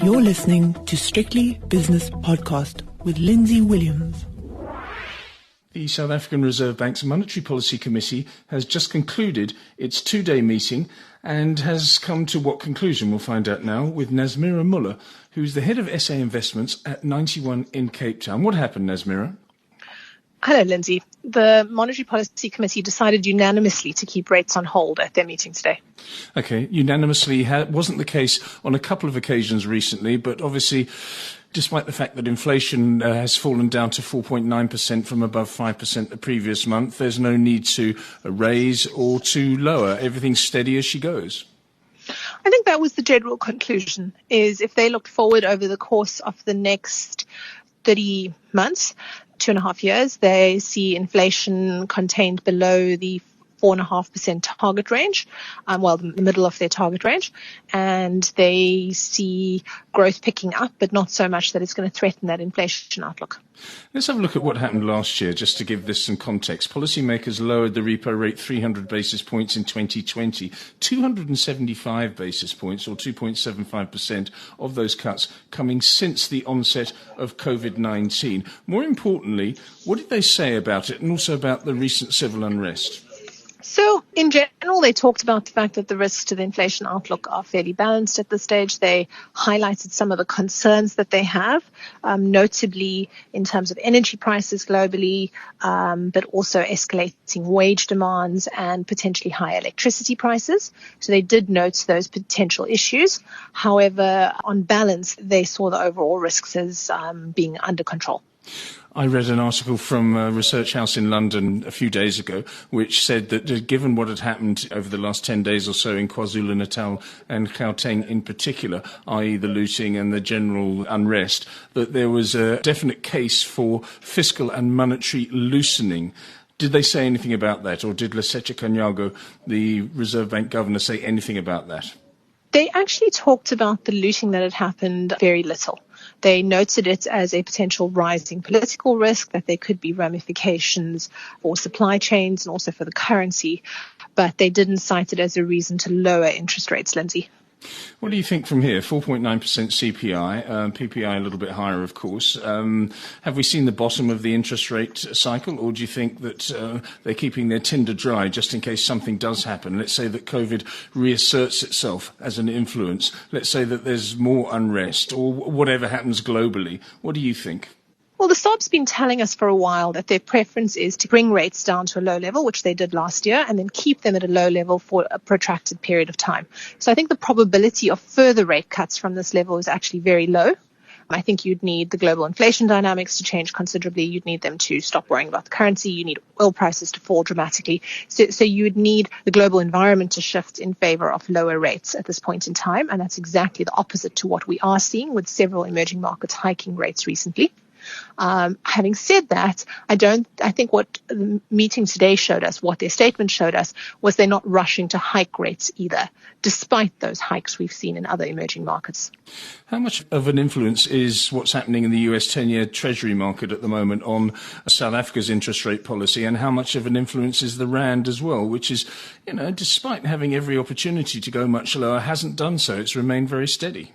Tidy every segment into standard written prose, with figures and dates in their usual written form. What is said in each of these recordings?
You're listening to Strictly Business Podcast with Lindsay Williams. The South African Reserve Bank's Monetary Policy Committee has just concluded its two-day meeting and has come to what conclusion we'll find out now with Nazmira Muller, who's the head of SA Investments at 91 in Cape Town. What happened, Nazmira? Hello, Lindsay. The Monetary Policy Committee decided unanimously to keep rates on hold at their meeting today. Okay, unanimously wasn't the case on a couple of occasions recently, but obviously, despite the fact that inflation has fallen down to 4.9% from above 5% the previous month, there's no need to raise or to lower. Everything's steady as she goes. I think that was the general conclusion, is if they looked forward over the course of the next 30 months, 2.5 years, they see inflation contained below the 4.5% target range, the middle of their target range, and they see growth picking up, but not so much that it's going to threaten that inflation outlook. Let's have a look at what happened last year, just to give this some context. Policymakers lowered the repo rate 300 basis points in 2020, 275 basis points, or 2.75% of those cuts coming since the onset of COVID-19. More importantly, what did they say about it, and also about the recent civil unrest? So, in general, they talked about the fact that the risks to the inflation outlook are fairly balanced at this stage. They highlighted some of the concerns that they have, notably in terms of energy prices globally, but also escalating wage demands and potentially higher electricity prices. So they did note those potential issues. However, on balance, they saw the overall risks as being under control. I read an article from a research house in London a few days ago which said that given what had happened over the last 10 days or so in KwaZulu-Natal and Gauteng in particular, i.e. the looting and the general unrest, that there was a definite case for fiscal and monetary loosening. Did they say anything about that, or did Lesetja Kganyago, the Reserve Bank governor, say anything about that? They actually talked about the looting that had happened very little. They noted it as a potential rising political risk, that there could be ramifications for supply chains and also for the currency, but they didn't cite it as a reason to lower interest rates, Lindsay. What do you think from here? 4.9% CPI, PPI a little bit higher, of course. Have we seen the bottom of the interest rate cycle, or do you think that they're keeping their tinder dry just in case something does happen? Let's say that COVID reasserts itself as an influence. Let's say that there's more unrest or whatever happens globally. What do you think? Well, the SARB's been telling us for a while that their preference is to bring rates down to a low level, which they did last year, and then keep them at a low level for a protracted period of time. So I think the probability of further rate cuts from this level is actually very low. I think you'd need the global inflation dynamics to change considerably. You'd need them to stop worrying about the currency. You need oil prices to fall dramatically. So you would need the global environment to shift in favor of lower rates at this point in time. And that's exactly the opposite to what we are seeing, with several emerging markets hiking rates recently. Having said that, I think what the meeting today showed us, what their statement showed us, was they're not rushing to hike rates either, despite those hikes we've seen in other emerging markets. How much of an influence is what's happening in the US 10-year Treasury market at the moment on South Africa's interest rate policy, and how much of an influence is the Rand as well, which is, despite having every opportunity to go much lower, hasn't done so. It's remained very steady.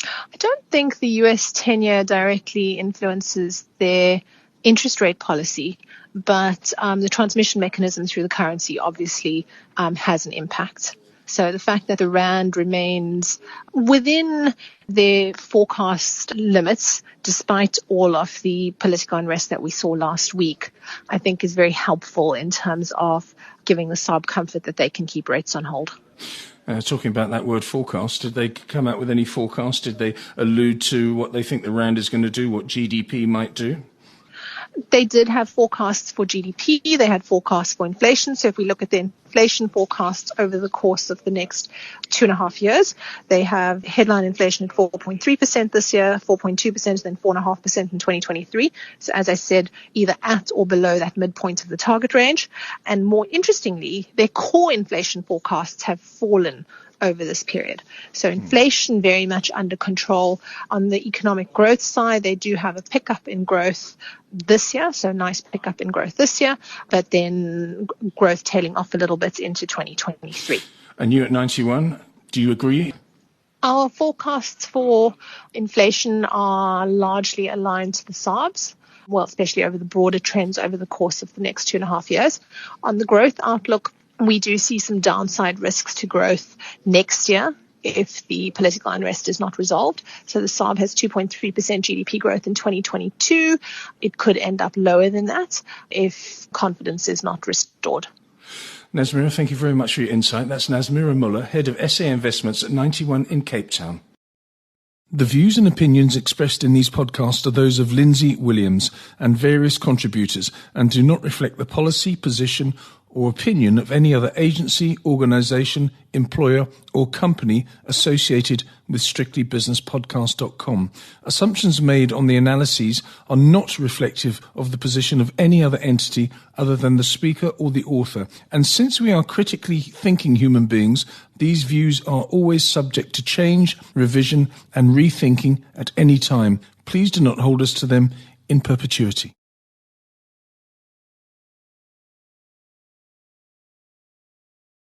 I don't think the US 10-year directly influences their interest rate policy, but the transmission mechanism through the currency obviously has an impact. So the fact that the Rand remains within their forecast limits, despite all of the political unrest that we saw last week, I think is very helpful in terms of giving the SARB comfort that they can keep rates on hold. Talking about that word forecast, did they come out with any forecast? Did they allude to what they think the Rand is going to do, what GDP might do? They did have forecasts for GDP. They had forecasts for inflation. So if we look at the inflation forecasts over the course of the next 2.5 years, they have headline inflation at 4.3% this year, 4.2%, then 4.5% in 2023. So as I said, either at or below that midpoint of the target range. And more interestingly, their core inflation forecasts have fallen over this period. So inflation very much under control. On the economic growth side, they do have a pickup in growth this year, so nice pickup in growth this year, but then growth tailing off a little bit into 2023. And you at 91, do you agree? Our forecasts for inflation are largely aligned to the SARBs, well, especially over the broader trends over the course of the next 2.5 years. On the growth outlook, we do see some downside risks to growth next year if the political unrest is not resolved. So the SARB has 2.3% GDP growth in 2022. It could end up lower than that if confidence is not restored. Nazmeera, thank you very much for your insight. That's Nazmeera Muller, Head of SA Investments at 91 in Cape Town. The views and opinions expressed in these podcasts are those of Lindsay Williams and various contributors and do not reflect the policy, position or opinion of any other agency, organisation, employer or company associated with strictlybusinesspodcast.com. Assumptions made on the analyses are not reflective of the position of any other entity other than the speaker or the author. And since we are critically thinking human beings, these views are always subject to change, revision and rethinking at any time. Please do not hold us to them in perpetuity.